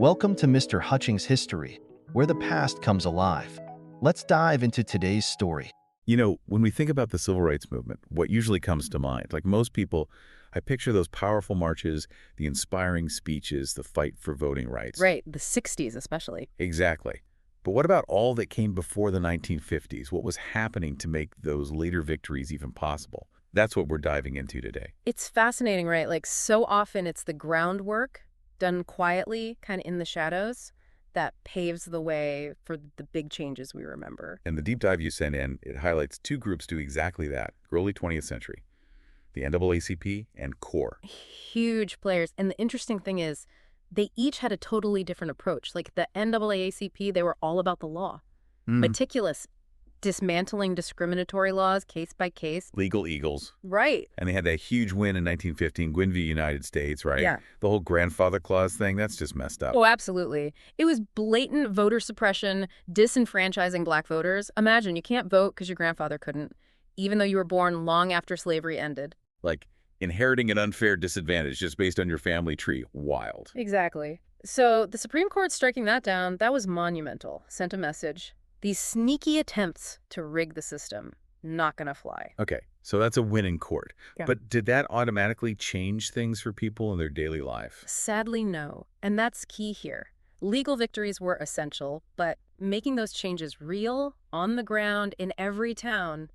Welcome to Mr. Hutchings History, where the past comes alive. Let's dive into today's story. When we think about the civil rights movement, what usually comes to mind, like most people, I picture those powerful marches, the inspiring speeches, the fight for voting rights. Right, the 60s especially. Exactly. But what about all that came before the 1950s? What was happening to make those later victories even possible? That's what we're diving into today. It's fascinating, right? Like, so often it's the groundwork done quietly, kind of in the shadows, that paves the way for the big changes we remember. And the deep dive you sent in, it highlights two groups do exactly that, early 20th century, the NAACP and CORE. Huge players. And the interesting thing is, they each had a totally different approach. Like the NAACP, they were all about the law. Meticulous, dismantling discriminatory laws case by case. Legal eagles. Right. And they had that huge win in 1915, Guinn v. United States, right? Yeah. The whole grandfather clause thing, that's just messed up. Oh, absolutely. It was blatant voter suppression, disenfranchising black voters. Imagine, you can't vote because your grandfather couldn't, even though you were born long after slavery ended. Like inheriting an unfair disadvantage just based on your family tree. Wild. Exactly. So the Supreme Court striking that down, that was monumental. Sent a message. These sneaky attempts to rig the system, not gonna fly. Okay, so that's a win in court. Yeah. But did that automatically change things for people in their daily life? Sadly, no. And that's key here. Legal victories were essential, but making those changes real, on the ground, in every town,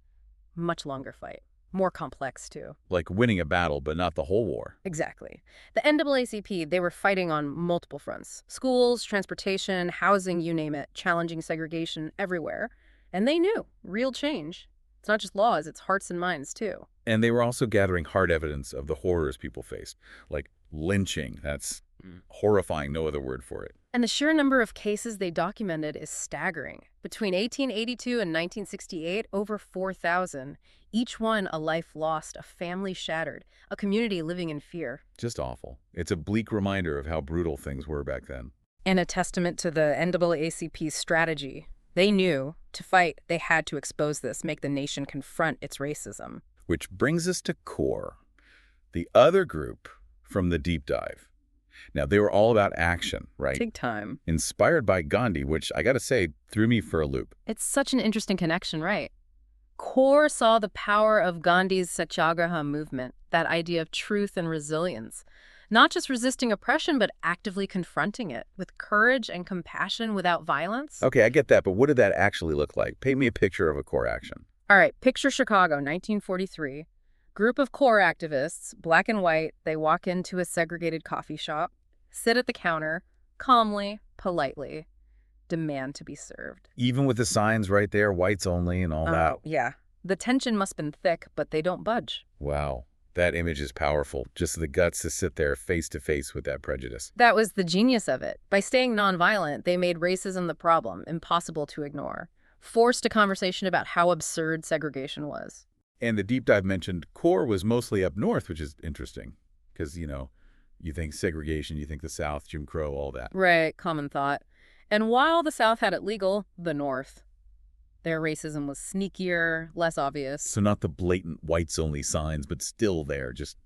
much longer fight. More complex, too. Like winning a battle, but not the whole war. Exactly. The NAACP, they were fighting on multiple fronts. Schools, transportation, housing, you name it, challenging segregation everywhere. And they knew, real change. It's not just laws, it's hearts and minds, too. And they were also gathering hard evidence of the horrors people faced, like lynching. That's horrifying, no other word for it. And the sheer number of cases they documented is staggering. Between 1882 and 1968, over 4,000. Each one a life lost, a family shattered, a community living in fear. Just awful. It's a bleak reminder of how brutal things were back then. And a testament to the NAACP's strategy. They knew, to fight, they had to expose this, make the nation confront its racism. Which brings us to CORE, the other group from the deep dive. Now, they were all about action, right? Big time. Inspired by Gandhi, which I gotta say, threw me for a loop. It's such an interesting connection, right? CORE saw the power of Gandhi's Satyagraha movement, that idea of truth and resilience. Not just resisting oppression, but actively confronting it with courage and compassion without violence. Okay, I get that, but what did that actually look like? Paint me a picture of a CORE action. All right, picture Chicago, 1943. Group of CORE activists, black and white, they walk into a segregated coffee shop, sit at the counter, calmly, politely, demand to be served. Even with the signs right there, whites only and all that. Yeah. The tension must have been thick, but they don't budge. Wow, that image is powerful. Just the guts to sit there face to face with that prejudice. That was the genius of it. By staying nonviolent, they made racism the problem, impossible to ignore. Forced a conversation about how absurd segregation was. And the deep dive mentioned CORE was mostly up north, which is interesting because, you think segregation, you think the South, Jim Crow, all that. Right, common thought. And while the South had it legal, the North, their racism was sneakier, less obvious. So not the blatant whites-only signs, but still there, just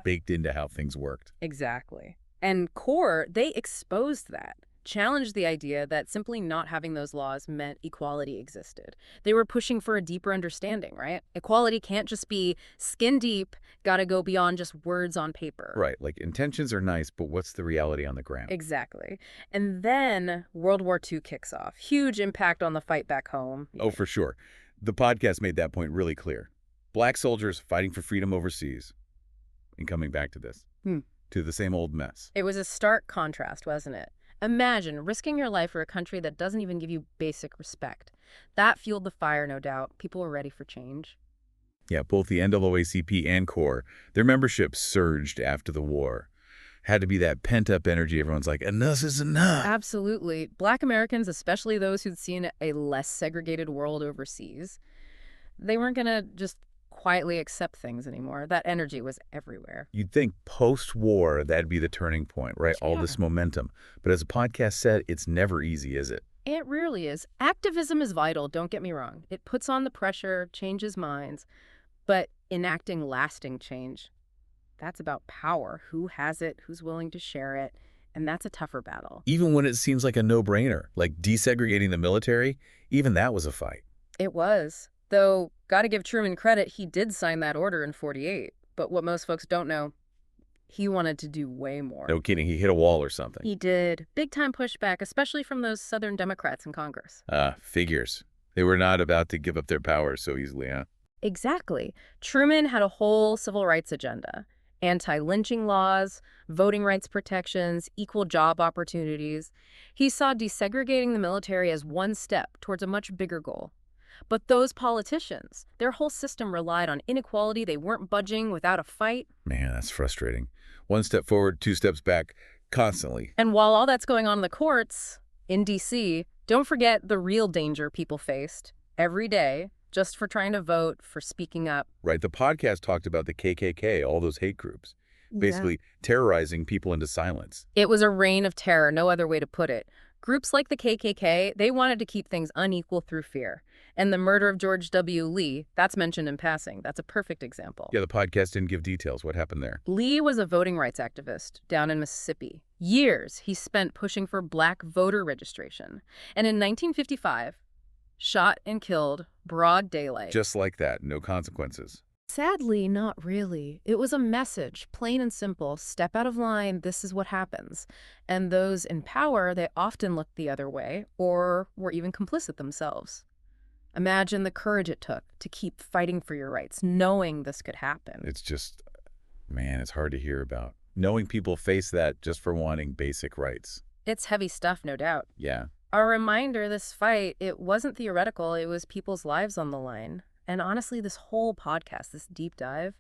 baked into how things worked. Exactly. And CORE, they exposed that. Challenged the idea that simply not having those laws meant equality existed. They were pushing for a deeper understanding, right? Equality can't just be skin deep, gotta go beyond just words on paper. Right, like intentions are nice, but what's the reality on the ground? Exactly. And then World War II kicks off. Huge impact on the fight back home. Oh, for sure. The podcast made that point really clear. Black soldiers fighting for freedom overseas and coming back to this, to the same old mess. It was a stark contrast, wasn't it? Imagine risking your life for a country that doesn't even give you basic respect. That fueled the fire, no doubt. People were ready for change. Yeah, both the NAACP and CORE, their membership surged after the war. Had to be that pent-up energy. Everyone's like, enough is enough. Absolutely. Black Americans, especially those who'd seen a less segregated world overseas, they weren't going to just quietly accept things anymore. That energy was everywhere. You'd think post-war, that'd be the turning point, right? All this momentum. But as the podcast said, it's never easy, is it? It really is. Activism is vital, don't get me wrong. It puts on the pressure, changes minds. But enacting lasting change, that's about power. Who has it? Who's willing to share it? and that's a tougher battle. Even when it seems like a no-brainer, like desegregating the military, even that was a fight. It was. Though, gotta give Truman credit, he did sign that order in 48. But what most folks don't know, he wanted to do way more. No kidding, he hit a wall or something. He did. Big-time pushback, especially from those Southern Democrats in Congress. Figures. They were not about to give up their power so easily, huh? Exactly. Truman had a whole civil rights agenda. Anti-lynching laws, voting rights protections, equal job opportunities. He saw desegregating the military as one step towards a much bigger goal. But those politicians, their whole system relied on inequality. They weren't budging without a fight. Man, that's frustrating. One step forward, two steps back, constantly. And while all that's going on in the courts, in D.C., don't forget the real danger people faced every day just for trying to vote, for speaking up. Right, the podcast talked about the KKK, all those hate groups, basically terrorizing people into silence. It was a reign of terror, no other way to put it. Groups like the KKK, they wanted to keep things unequal through fear. And the murder of George W. Lee, that's mentioned in passing. That's a perfect example. Yeah, the podcast didn't give details. What happened there? Lee was a voting rights activist down in Mississippi. Years he spent pushing for black voter registration. And in 1955, shot and killed, broad daylight. Just like that, no consequences. Sadly, not really. It was a message, plain and simple. Step out of line, this is what happens. And those in power, they often looked the other way or were even complicit themselves. Imagine the courage it took to keep fighting for your rights, knowing this could happen. It's just, man, it's hard to hear about. Knowing people face that just for wanting basic rights. It's heavy stuff, no doubt. Yeah. A reminder, this fight, it wasn't theoretical, it was people's lives on the line. And honestly, this whole podcast, this deep dive,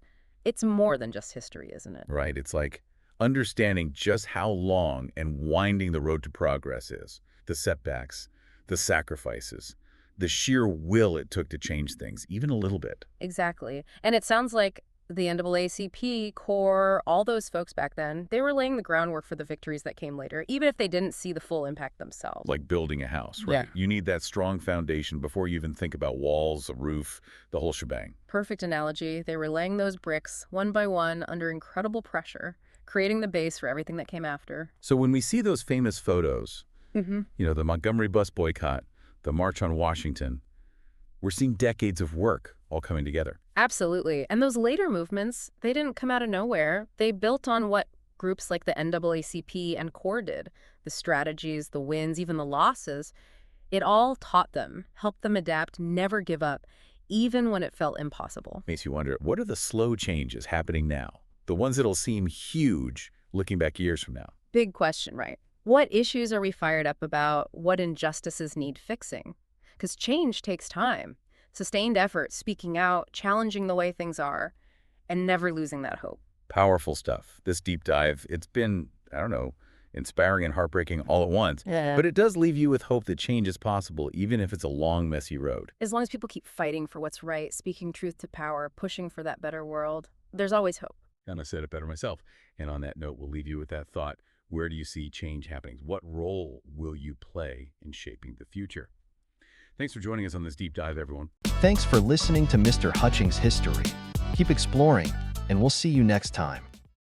it's more than just history, isn't it? Right. It's like understanding just how long and winding the road to progress is. The setbacks, the sacrifices, the sheer will it took to change things, even a little bit. Exactly. And it sounds like the NAACP, CORE, all those folks back then, they were laying the groundwork for the victories that came later, even if they didn't see the full impact themselves. Like building a house, right? Yeah. You need that strong foundation before you even think about walls, a roof, the whole shebang. Perfect analogy. They were laying those bricks one by one under incredible pressure, creating the base for everything that came after. So when we see those famous photos, you know, the Montgomery bus boycott, the March on Washington, we're seeing decades of work all coming together. Absolutely. And those later movements, they didn't come out of nowhere. They built on what groups like the NAACP and CORE did. The strategies, the wins, even the losses. It all taught them, helped them adapt, never give up, even when it felt impossible. Makes you wonder, what are the slow changes happening now? The ones that'll seem huge looking back years from now. Big question, right? What issues are we fired up about? What injustices need fixing? Because change takes time. Sustained effort, speaking out, challenging the way things are, and never losing that hope. Powerful stuff. This deep dive, it's been, I don't know, inspiring and heartbreaking all at once. Yeah. But it does leave you with hope that change is possible, even if it's a long, messy road. As long as people keep fighting for what's right, speaking truth to power, pushing for that better world, there's always hope. And I said it better myself. And on that note, we'll leave you with that thought. Where do you see change happening? What role will you play in shaping the future? Thanks for joining us on this deep dive, everyone. Thanks for listening to Mr. Hutchings History. Keep exploring, and we'll see you next time.